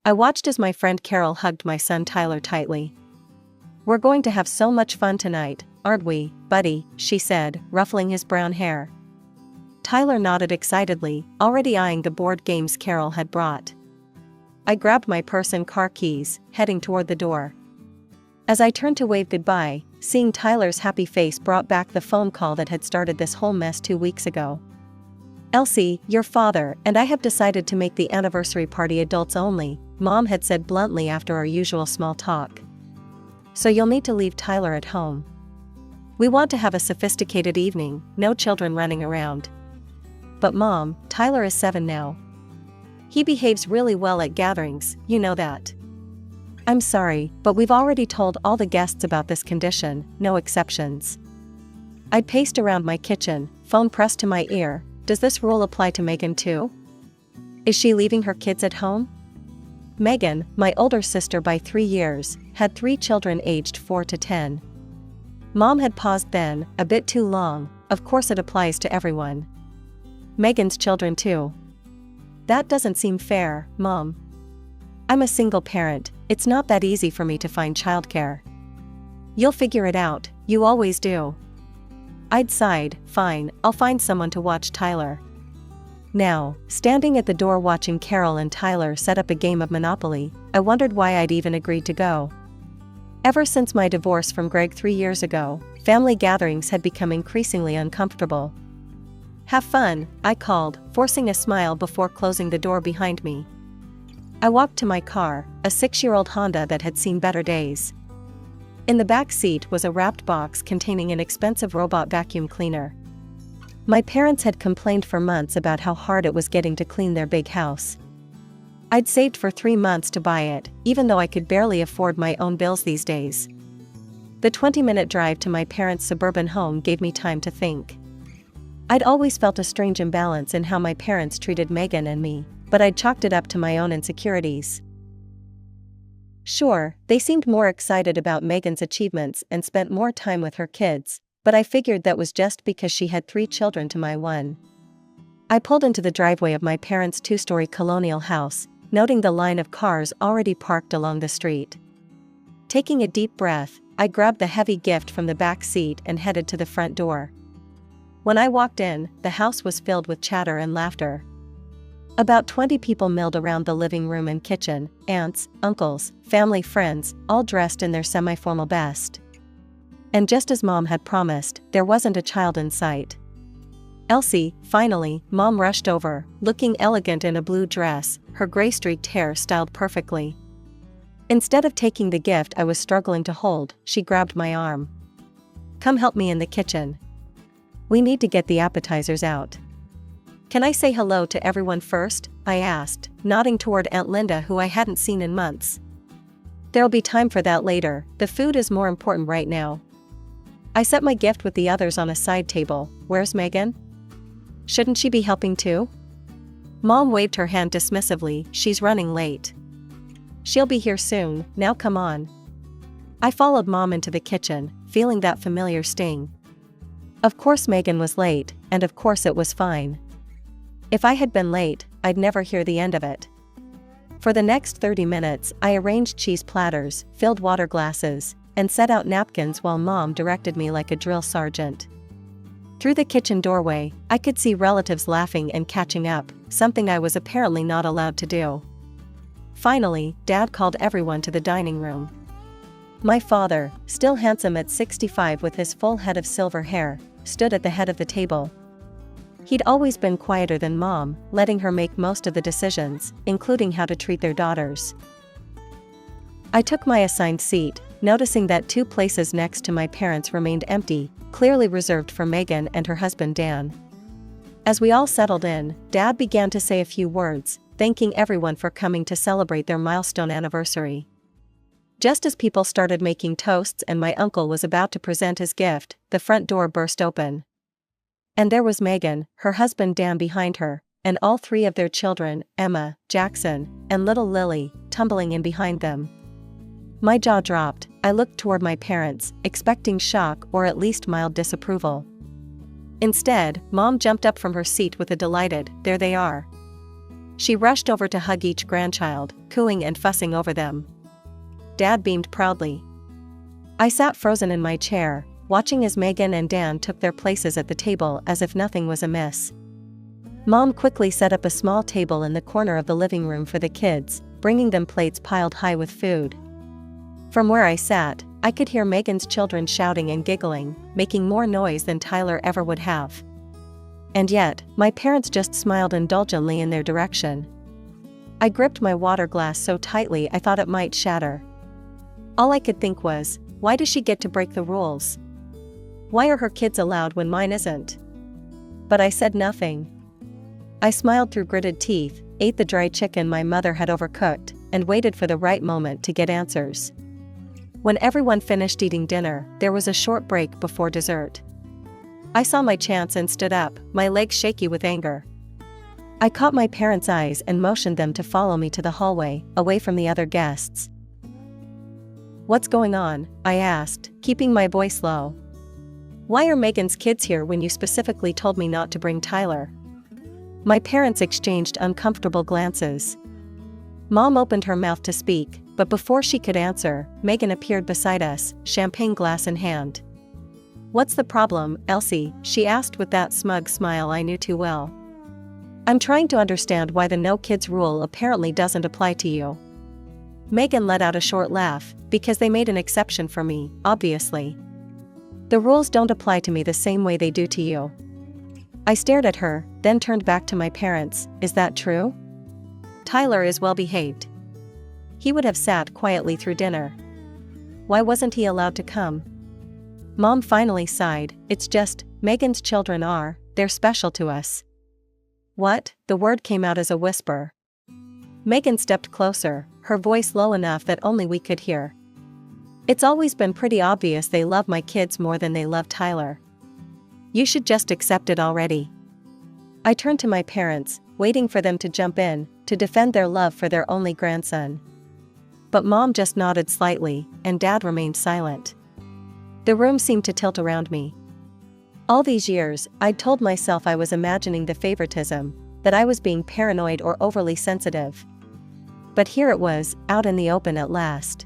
I watched as my friend Carol hugged my son Tyler tightly. "We're going to have so much fun tonight, aren't we, buddy?" she said, ruffling his brown hair. Tyler nodded excitedly, already eyeing the board games Carol had brought. I grabbed my purse and car keys, heading toward the door. As I turned to wave goodbye, seeing Tyler's happy face brought back the phone call that had started this whole mess 2 weeks ago. "Elsie, your father and I have decided to make the anniversary party adults only," Mom had said bluntly after our usual small talk. "So you'll need to leave Tyler at home. We want to have a sophisticated evening, no children running around." "But Mom, Tyler is 7 now. He behaves really well at gatherings, you know that." "I'm sorry, but we've already told all the guests about this condition, no exceptions." I'd paced around my kitchen, phone pressed to my ear. Does this rule apply to Megan too? Is she leaving her kids at home? Megan, my older sister by 3 years, had 3 children aged 4 to 10. Mom had paused then, a bit too long. Of course it applies to everyone. Megan's children too. That doesn't seem fair, Mom. I'm a single parent, it's not that easy for me to find childcare. You'll figure it out, you always do. I'd sighed, fine, I'll find someone to watch Tyler. Now, standing at the door watching Carol and Tyler set up a game of Monopoly, I wondered why I'd even agreed to go. Ever since my divorce from Greg 3 years ago, family gatherings had become increasingly uncomfortable. "Have fun," I called, forcing a smile before closing the door behind me. I walked to my car, a 6-year-old Honda that had seen better days. In the back seat was a wrapped box containing an expensive robot vacuum cleaner. My parents had complained for months about how hard it was getting to clean their big house. I'd saved for 3 months to buy it, even though I could barely afford my own bills these days. The 20-minute drive to my parents' suburban home gave me time to think. I'd always felt a strange imbalance in how my parents treated Megan and me, but I'd chalked it up to my own insecurities. Sure, they seemed more excited about Megan's achievements and spent more time with her kids, but I figured that was just because she had 3 children to my 1. I pulled into the driveway of my parents' 2-story colonial house, noting the line of cars already parked along the street. Taking a deep breath, I grabbed the heavy gift from the back seat and headed to the front door. When I walked in, the house was filled with chatter and laughter. About 20 people milled around the living room and kitchen, aunts, uncles, family friends, all dressed in their semi-formal best. And just as Mom had promised, there wasn't a child in sight. "Elsie," finally, Mom rushed over, looking elegant in a blue dress, her gray-streaked hair styled perfectly. Instead of taking the gift I was struggling to hold, she grabbed my arm. "Come help me in the kitchen. We need to get the appetizers out." "Can I say hello to everyone first?" I asked, nodding toward Aunt Linda who I hadn't seen in months. "There'll be time for that later, the food is more important right now." I set my gift with the others on a side table. "Where's Megan? Shouldn't she be helping too?" Mom waved her hand dismissively, "She's running late." "She'll be here soon, now come on." I followed Mom into the kitchen, feeling that familiar sting. Of course Megan was late, and of course it was fine. If I had been late, I'd never hear the end of it. For the next 30 minutes, I arranged cheese platters, filled water glasses, and set out napkins while Mom directed me like a drill sergeant. Through the kitchen doorway, I could see relatives laughing and catching up, something I was apparently not allowed to do. Finally, Dad called everyone to the dining room. My father, still handsome at 65 with his full head of silver hair, stood at the head of the table. He'd always been quieter than Mom, letting her make most of the decisions, including how to treat their daughters. I took my assigned seat, noticing that 2 places next to my parents remained empty, clearly reserved for Megan and her husband Dan. As we all settled in, Dad began to say a few words, thanking everyone for coming to celebrate their milestone anniversary. Just as people started making toasts and my uncle was about to present his gift, the front door burst open. And there was Megan, her husband Dan behind her, and all 3 of their children, Emma, Jackson, and little Lily, tumbling in behind them. My jaw dropped. I looked toward my parents, expecting shock or at least mild disapproval. Instead, Mom jumped up from her seat with a delighted, "There they are." She rushed over to hug each grandchild, cooing and fussing over them. Dad beamed proudly. I sat frozen in my chair, watching as Megan and Dan took their places at the table as if nothing was amiss. Mom quickly set up a small table in the corner of the living room for the kids, bringing them plates piled high with food. From where I sat, I could hear Megan's children shouting and giggling, making more noise than Tyler ever would have. And yet, my parents just smiled indulgently in their direction. I gripped my water glass so tightly I thought it might shatter. All I could think was, why does she get to break the rules? Why are her kids allowed when mine isn't? But I said nothing. I smiled through gritted teeth, ate the dry chicken my mother had overcooked, and waited for the right moment to get answers. When everyone finished eating dinner, there was a short break before dessert. I saw my chance and stood up, my legs shaky with anger. I caught my parents' eyes and motioned them to follow me to the hallway, away from the other guests. "What's going on?" I asked, keeping my voice low. "Why are Megan's kids here when you specifically told me not to bring Tyler?" My parents exchanged uncomfortable glances. Mom opened her mouth to speak, but before she could answer, Megan appeared beside us, champagne glass in hand. "What's the problem, Elsie?" she asked with that smug smile I knew too well. "I'm trying to understand why the no kids rule apparently doesn't apply to you." Megan let out a short laugh, because they made an exception for me, obviously. "The rules don't apply to me the same way they do to you." I stared at her, then turned back to my parents. "Is that true? Tyler is well behaved. He would have sat quietly through dinner. Why wasn't he allowed to come?" Mom finally sighed. "It's just, Megan's children they're special to us." "What?" The word came out as a whisper. Megan stepped closer, her voice low enough that only we could hear. "It's always been pretty obvious they love my kids more than they love Tyler. You should just accept it already." I turned to my parents, waiting for them to jump in, to defend their love for their only grandson. But Mom just nodded slightly, and Dad remained silent. The room seemed to tilt around me. All these years, I'd told myself I was imagining the favoritism, that I was being paranoid or overly sensitive. But here it was, out in the open at last.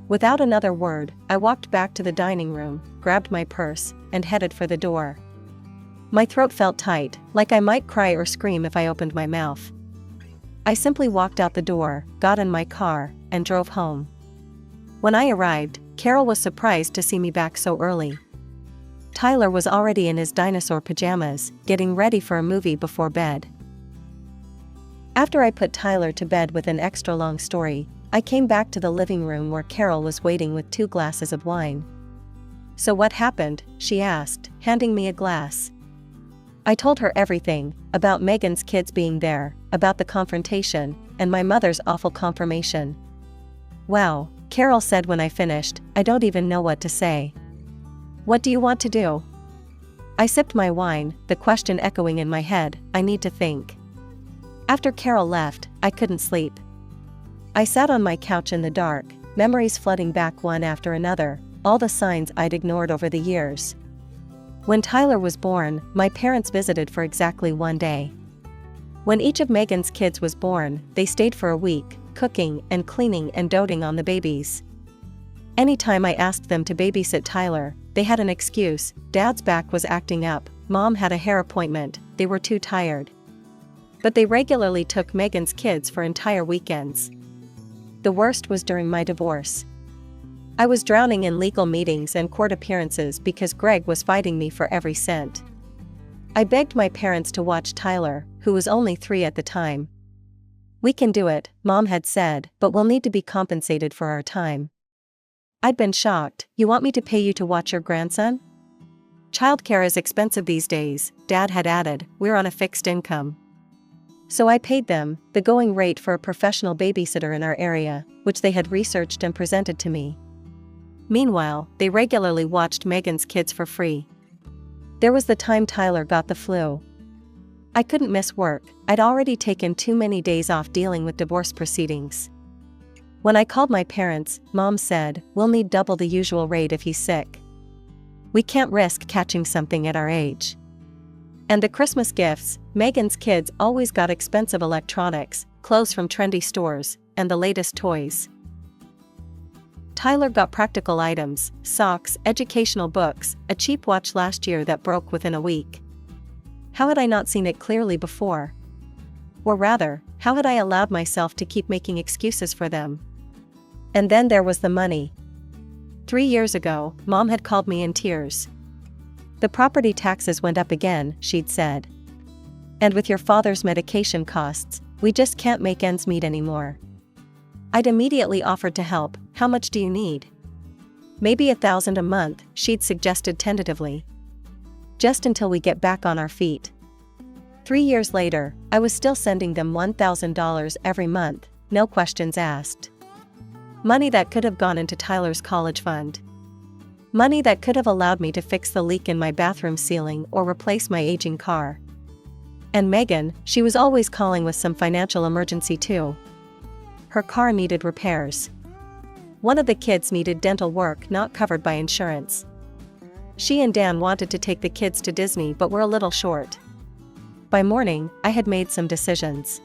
Without another word, I walked back to the dining room, grabbed my purse, and headed for the door. My throat felt tight, like I might cry or scream if I opened my mouth. I simply walked out the door, got in my car, and drove home. When I arrived, Carol was surprised to see me back so early. Tyler was already in his dinosaur pajamas, getting ready for a movie before bed. After I put Tyler to bed with an extra long story, I came back to the living room where Carol was waiting with 2 glasses of wine. "So what happened?" she asked, handing me a glass. I told her everything, about Megan's kids being there, about the confrontation, and my mother's awful confirmation. "Wow," Carol said when I finished, "I don't even know what to say." "What do you want to do?" I sipped my wine, the question echoing in my head, "I need to think." After Carol left, I couldn't sleep. I sat on my couch in the dark, memories flooding back one after another, all the signs I'd ignored over the years. When Tyler was born, my parents visited for exactly 1 day. When each of Megan's kids was born, they stayed for a week, cooking and cleaning and doting on the babies. Anytime I asked them to babysit Tyler, they had an excuse. Dad's back was acting up, Mom had a hair appointment, they were too tired. But they regularly took Megan's kids for entire weekends. The worst was during my divorce. I was drowning in legal meetings and court appearances because Greg was fighting me for every cent. I begged my parents to watch Tyler, who was only 3 at the time. "We can do it," Mom had said, "but we'll need to be compensated for our time." I'd been shocked. "You want me to pay you to watch your grandson?" "Childcare is expensive these days," Dad had added, "we're on a fixed income." So I paid them, the going rate for a professional babysitter in our area, which they had researched and presented to me. Meanwhile, they regularly watched Megan's kids for free. There was the time Tyler got the flu. I couldn't miss work, I'd already taken too many days off dealing with divorce proceedings. When I called my parents, Mom said, "We'll need double the usual rate if he's sick. We can't risk catching something at our age." And the Christmas gifts, Megan's kids always got expensive electronics, clothes from trendy stores, and the latest toys. Tyler got practical items, socks, educational books, a cheap watch last year that broke within a week. How had I not seen it clearly before? Or rather, how had I allowed myself to keep making excuses for them? And then there was the money. 3 years ago, Mom had called me in tears. The property taxes went up again, she'd said. And with your father's medication costs, we just can't make ends meet anymore. I'd immediately offered to help. How much do you need? Maybe $1,000 a month, she'd suggested tentatively. Just until we get back on our feet. 3 years later, I was still sending them $1,000 every month, no questions asked. Money that could have gone into Tyler's college fund. Money that could have allowed me to fix the leak in my bathroom ceiling or replace my aging car. And Megan, she was always calling with some financial emergency too. Her car needed repairs. One of the kids needed dental work not covered by insurance. She and Dan wanted to take the kids to Disney but were a little short. By morning, I had made some decisions.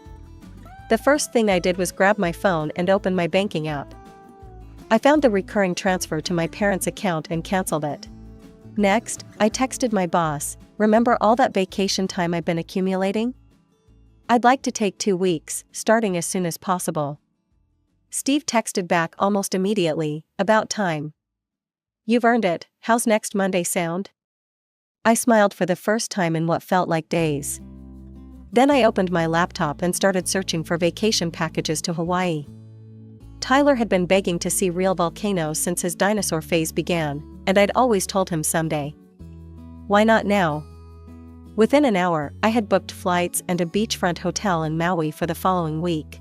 The first thing I did was grab my phone and open my banking app. I found the recurring transfer to my parents' account and canceled it. Next, I texted my boss, remember all that vacation time I've been accumulating? I'd like to take 2 weeks, starting as soon as possible. Steve texted back almost immediately, about time. You've earned it, how's next Monday sound? I smiled for the first time in what felt like days. Then I opened my laptop and started searching for vacation packages to Hawaii. Tyler had been begging to see real volcanoes since his dinosaur phase began, and I'd always told him someday. Why not now? Within an hour, I had booked flights and a beachfront hotel in Maui for the following week.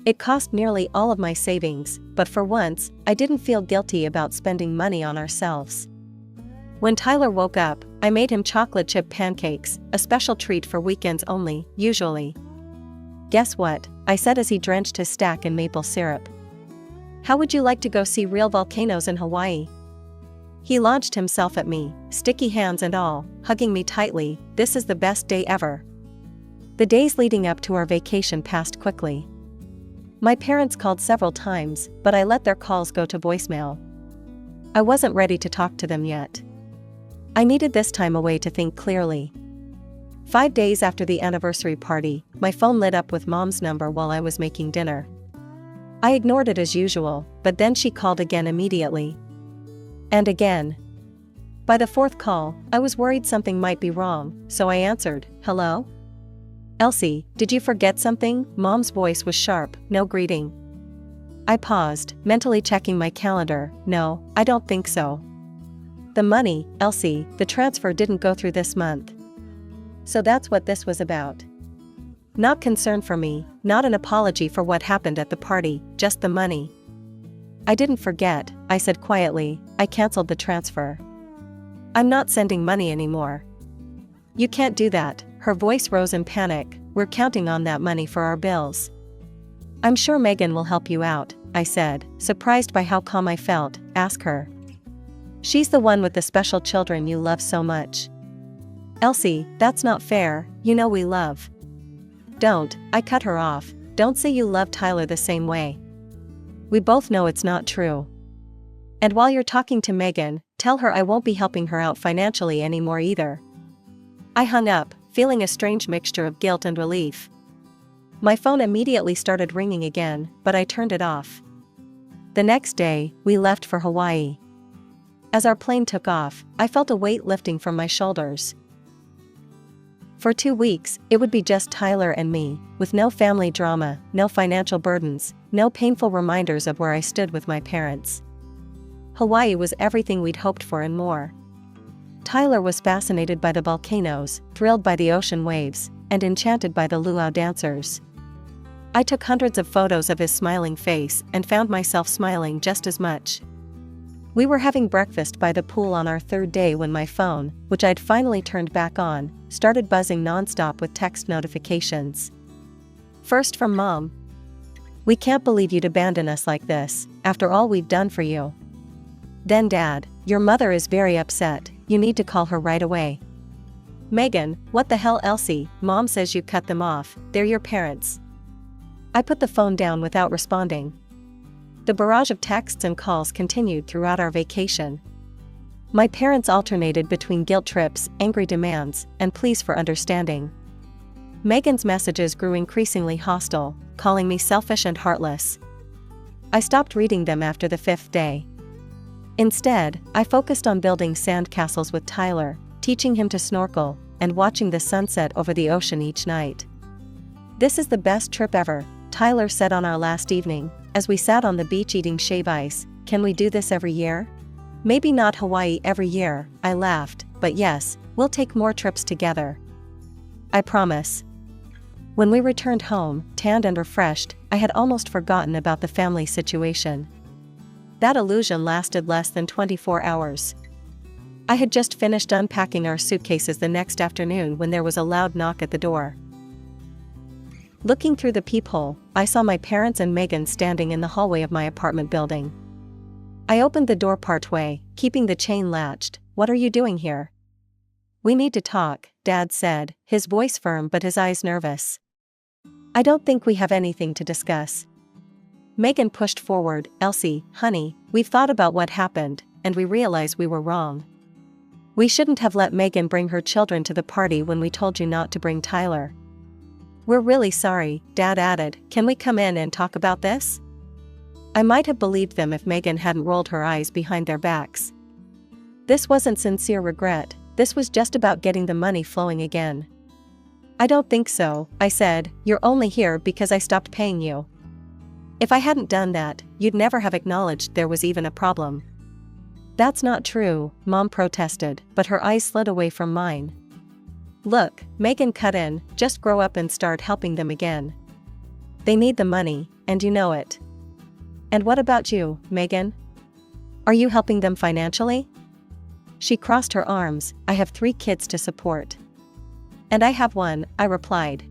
It cost nearly all of my savings, but for once, I didn't feel guilty about spending money on ourselves. When Tyler woke up, I made him chocolate chip pancakes, a special treat for weekends only, usually. Guess what? I said as he drenched his stack in maple syrup. How would you like to go see real volcanoes in Hawaii? He launched himself at me, sticky hands and all, hugging me tightly. This is the best day ever. The days leading up to our vacation passed quickly. My parents called several times, but I let their calls go to voicemail. I wasn't ready to talk to them yet. I needed this time away to think clearly. 5 days after the anniversary party, my phone lit up with Mom's number while I was making dinner. I ignored it as usual, but then she called again immediately. And again. By the 4th call, I was worried something might be wrong, so I answered, "Hello? Elsie, did you forget something?" Mom's voice was sharp, no greeting. I paused, mentally checking my calendar. No, I don't think so. The money, Elsie, the transfer didn't go through this month. So that's what this was about. Not concern for me, not an apology for what happened at the party, just the money. I didn't forget, I said quietly. I canceled the transfer. I'm not sending money anymore. You can't do that. Her voice rose in panic. We're counting on that money for our bills. I'm sure Megan will help you out, I said, surprised by how calm I felt. Ask her. She's the one with the special children you love so much. Elsie, that's not fair, you know we love. Don't, I cut her off. Don't say you love Tyler the same way. We both know it's not true. And while you're talking to Megan, tell her I won't be helping her out financially anymore either. I hung up, feeling a strange mixture of guilt and relief. My phone immediately started ringing again, but I turned it off. The next day, we left for Hawaii. As our plane took off, I felt a weight lifting from my shoulders. For 2 weeks, it would be just Tyler and me, with no family drama, no financial burdens, no painful reminders of where I stood with my parents. Hawaii was everything we'd hoped for and more. Tyler was fascinated by the volcanoes, thrilled by the ocean waves, and enchanted by the luau dancers. I took hundreds of photos of his smiling face and found myself smiling just as much. We were having breakfast by the pool on our 3rd day when my phone, which I'd finally turned back on, started buzzing nonstop with text notifications. First from Mom. We can't believe you'd abandon us like this, after all we've done for you. Then Dad, your mother is very upset, you need to call her right away. Megan, what the hell, Elsie? Mom says you cut them off, they're your parents. I put the phone down without responding. The barrage of texts and calls continued throughout our vacation. My parents alternated between guilt trips, angry demands, and pleas for understanding. Megan's messages grew increasingly hostile, calling me selfish and heartless. I stopped reading them after the 5th day. Instead, I focused on building sandcastles with Tyler, teaching him to snorkel, and watching the sunset over the ocean each night. "This is the best trip ever," Tyler said on our last evening, as we sat on the beach eating shave ice. "Can we do this every year?" "Maybe not Hawaii every year," I laughed, "but yes, we'll take more trips together. I promise." When we returned home, tanned and refreshed, I had almost forgotten about the family situation. That illusion lasted less than 24 hours. I had just finished unpacking our suitcases the next afternoon when there was a loud knock at the door. Looking through the peephole, I saw my parents and Megan standing in the hallway of my apartment building. I opened the door partway, keeping the chain latched. "What are you doing here?" "We need to talk," Dad said, his voice firm but his eyes nervous. "I don't think we have anything to discuss." Megan pushed forward. "Elsie, honey, we've thought about what happened, and we realize we were wrong. We shouldn't have let Megan bring her children to the party when we told you not to bring Tyler." "We're really sorry," Dad added. "Can we come in and talk about this?" I might have believed them if Megan hadn't rolled her eyes behind their backs. This wasn't sincere regret, this was just about getting the money flowing again. "I don't think so," I said. "You're only here because I stopped paying you. If I hadn't done that, you'd never have acknowledged there was even a problem." "That's not true," Mom protested, but her eyes slid away from mine. "Look," Megan cut in, "just grow up and start helping them again. They need the money, and you know it." "And what about you, Megan? Are you helping them financially?" She crossed her arms. "I have 3 kids to support." "And I have one," I replied.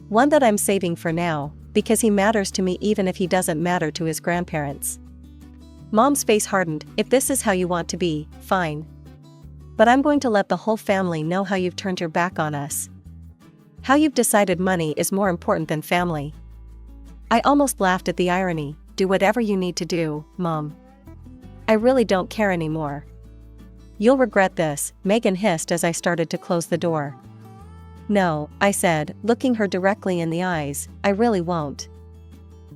"One that I'm saving for now, because he matters to me even if he doesn't matter to his grandparents." Mom's face hardened. "If this is how you want to be, fine. But I'm going to let the whole family know how you've turned your back on us. How you've decided money is more important than family." I almost laughed at the irony. "Do whatever you need to do, Mom. I really don't care anymore." "You'll regret this," Megan hissed as I started to close the door. "No," I said, looking her directly in the eyes, "I really won't.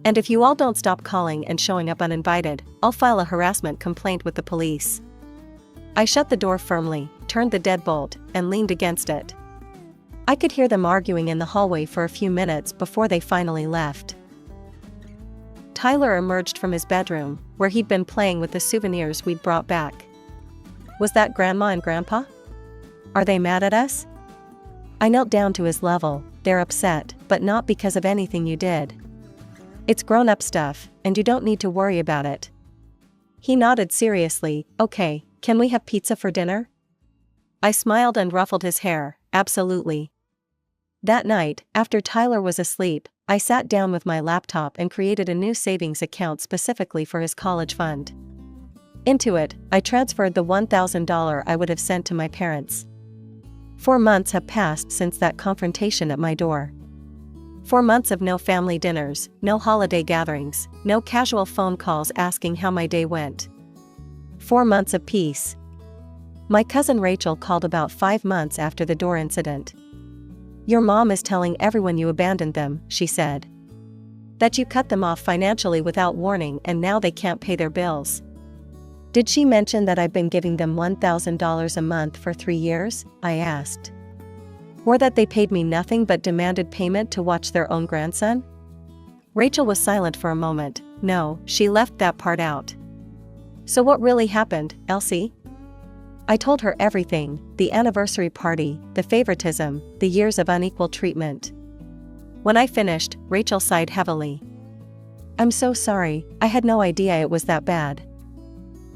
And if you all don't stop calling and showing up uninvited, I'll file a harassment complaint with the police." I shut the door firmly, turned the deadbolt, and leaned against it. I could hear them arguing in the hallway for a few minutes before they finally left. Tyler emerged from his bedroom, where he'd been playing with the souvenirs we'd brought back. "Was that Grandma and Grandpa? Are they mad at us?" I knelt down to his level. "They're upset, but not because of anything you did. It's grown-up stuff, and you don't need to worry about it." He nodded seriously. "Okay, can we have pizza for dinner?" I smiled and ruffled his hair. "Absolutely." That night, after Tyler was asleep, I sat down with my laptop and created a new savings account specifically for his college fund. Into it, I transferred the $1,000 I would have sent to my parents. 4 months have passed since that confrontation at my door. 4 months of no family dinners, no holiday gatherings, no casual phone calls asking how my day went. 4 months of peace. My cousin Rachel called about 5 months after the door incident. "Your mom is telling everyone you abandoned them," she said. "That you cut them off financially without warning and now they can't pay their bills." "Did she mention that I've been giving them $1,000 a month for 3 years?" I asked. "Or that they paid me nothing but demanded payment to watch their own grandson?" Rachel was silent for a moment. "No, she left that part out." "So what really happened, Elsie?" I told her everything, the anniversary party, the favoritism, the years of unequal treatment. When I finished, Rachel sighed heavily. "I'm so sorry, I had no idea it was that bad.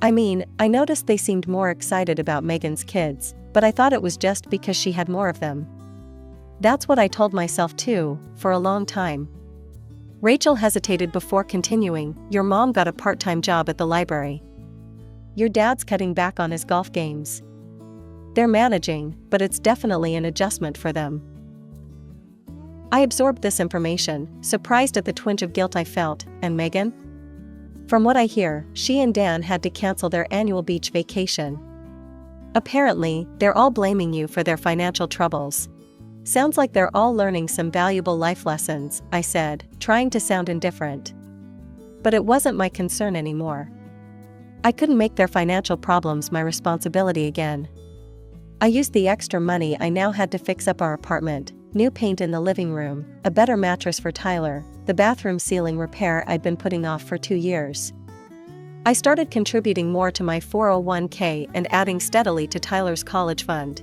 I mean, I noticed they seemed more excited about Megan's kids, but I thought it was just because she had more of them. That's what I told myself too, for a long time." Rachel hesitated before continuing. "Your mom got a part-time job at the library. Your dad's cutting back on his golf games. They're managing, but it's definitely an adjustment for them. I absorbed this information, surprised at the twinge of guilt I felt. And Megan? From what I hear, she and Dan had to cancel their annual beach vacation. Apparently, they're all blaming you for their financial troubles. Sounds like they're all learning some valuable life lessons, I said, trying to sound indifferent. But it wasn't my concern anymore. I couldn't make their financial problems my responsibility again. I used the extra money I now had to fix up our apartment, new paint in the living room, a better mattress for Tyler, the bathroom ceiling repair I'd been putting off for 2 years. I started contributing more to my 401k and adding steadily to Tyler's college fund.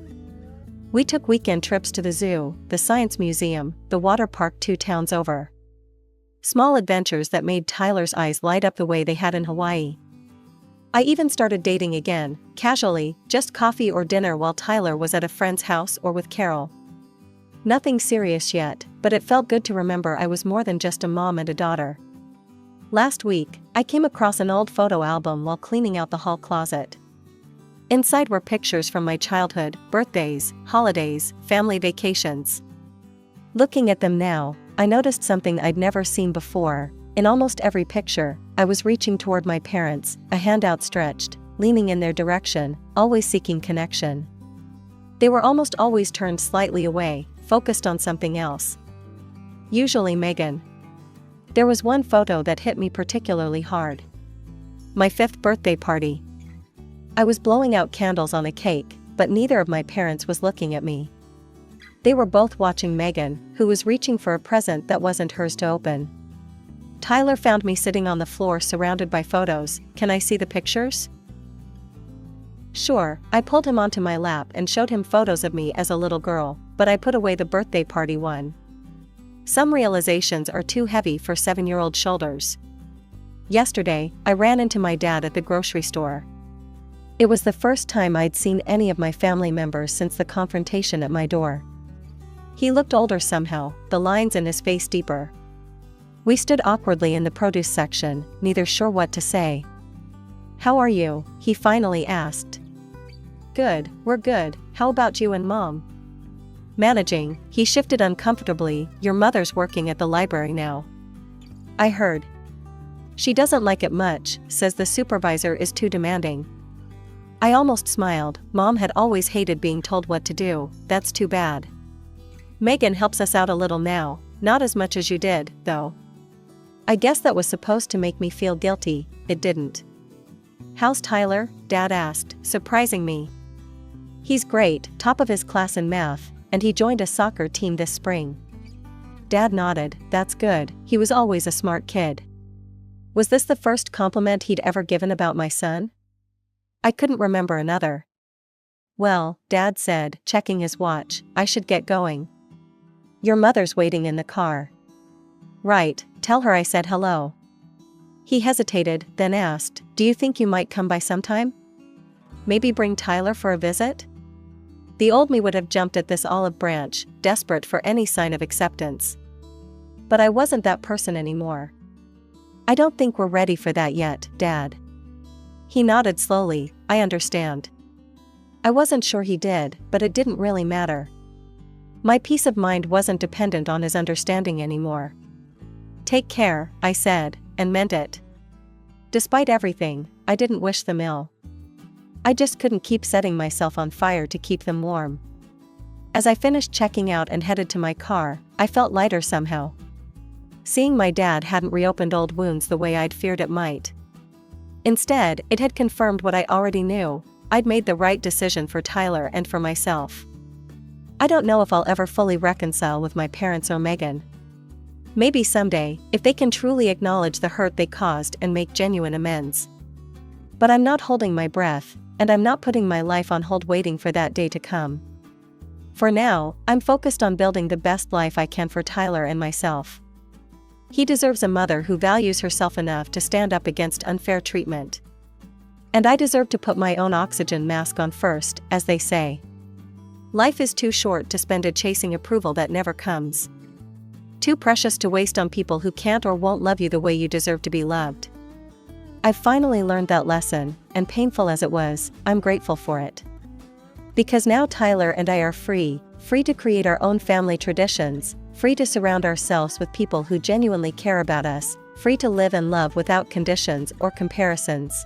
We took weekend trips to the zoo, the science museum, the water park 2 towns over. Small adventures that made Tyler's eyes light up the way they had in Hawaii. I even started dating again, casually, just coffee or dinner while Tyler was at a friend's house or with Carol. Nothing serious yet, but it felt good to remember I was more than just a mom and a daughter. Last week, I came across an old photo album while cleaning out the hall closet. Inside were pictures from my childhood, birthdays, holidays, family vacations. Looking at them now, I noticed something I'd never seen before. In almost every picture, I was reaching toward my parents, a hand outstretched, leaning in their direction, always seeking connection. They were almost always turned slightly away, focused on something else. Usually Megan. There was one photo that hit me particularly hard. My 5th birthday party. I was blowing out candles on a cake, but neither of my parents was looking at me. They were both watching Megan, who was reaching for a present that wasn't hers to open. Tyler found me sitting on the floor surrounded by photos. Can I see the pictures? Sure, I pulled him onto my lap and showed him photos of me as a little girl, but I put away the birthday party one. Some realizations are too heavy for 7-year-old shoulders. Yesterday, I ran into my dad at the grocery store. It was the first time I'd seen any of my family members since the confrontation at my door. He looked older somehow, the lines in his face deeper. We stood awkwardly in the produce section, neither sure what to say. "How are you?" he finally asked. "Good, we're good. How about you and Mom?" "Managing," he shifted uncomfortably. "Your mother's working at the library now." "I heard." "She doesn't like it much, says the supervisor is too demanding." I almost smiled. Mom had always hated being told what to do. That's too bad. "Megan helps us out a little now, not as much as you did, though." I guess that was supposed to make me feel guilty. It didn't. "How's Tyler?" Dad asked, surprising me. "He's great, top of his class in math, and he joined a soccer team this spring." Dad nodded. "That's good, he was always a smart kid." Was this the first compliment he'd ever given about my son? I couldn't remember another. "Well," Dad said, checking his watch, "I should get going." "Your mother's waiting in the car." "Right, tell her I said hello." He hesitated, then asked, "Do you think you might come by sometime? Maybe bring Tyler for a visit?" The old me would have jumped at this olive branch, desperate for any sign of acceptance. But I wasn't that person anymore. "I don't think we're ready for that yet, Dad." He nodded slowly. "I understand." I wasn't sure he did, but it didn't really matter. My peace of mind wasn't dependent on his understanding anymore. "Take care," I said, and meant it. Despite everything, I didn't wish them ill. I just couldn't keep setting myself on fire to keep them warm. As I finished checking out and headed to my car, I felt lighter somehow. Seeing my dad hadn't reopened old wounds the way I'd feared it might. Instead, it had confirmed what I already knew. I'd made the right decision for Tyler and for myself. I don't know if I'll ever fully reconcile with my parents or Megan. Maybe someday, if they can truly acknowledge the hurt they caused and make genuine amends. But I'm not holding my breath, and I'm not putting my life on hold waiting for that day to come. For now, I'm focused on building the best life I can for Tyler and myself. He deserves a mother who values herself enough to stand up against unfair treatment. And I deserve to put my own oxygen mask on first, as they say. Life is too short to spend it chasing approval that never comes. Too precious to waste on people who can't or won't love you the way you deserve to be loved. I've finally learned that lesson, and painful as it was, I'm grateful for it. Because now Tyler and I are free to create our own family traditions, free to surround ourselves with people who genuinely care about us, free to live and love without conditions or comparisons.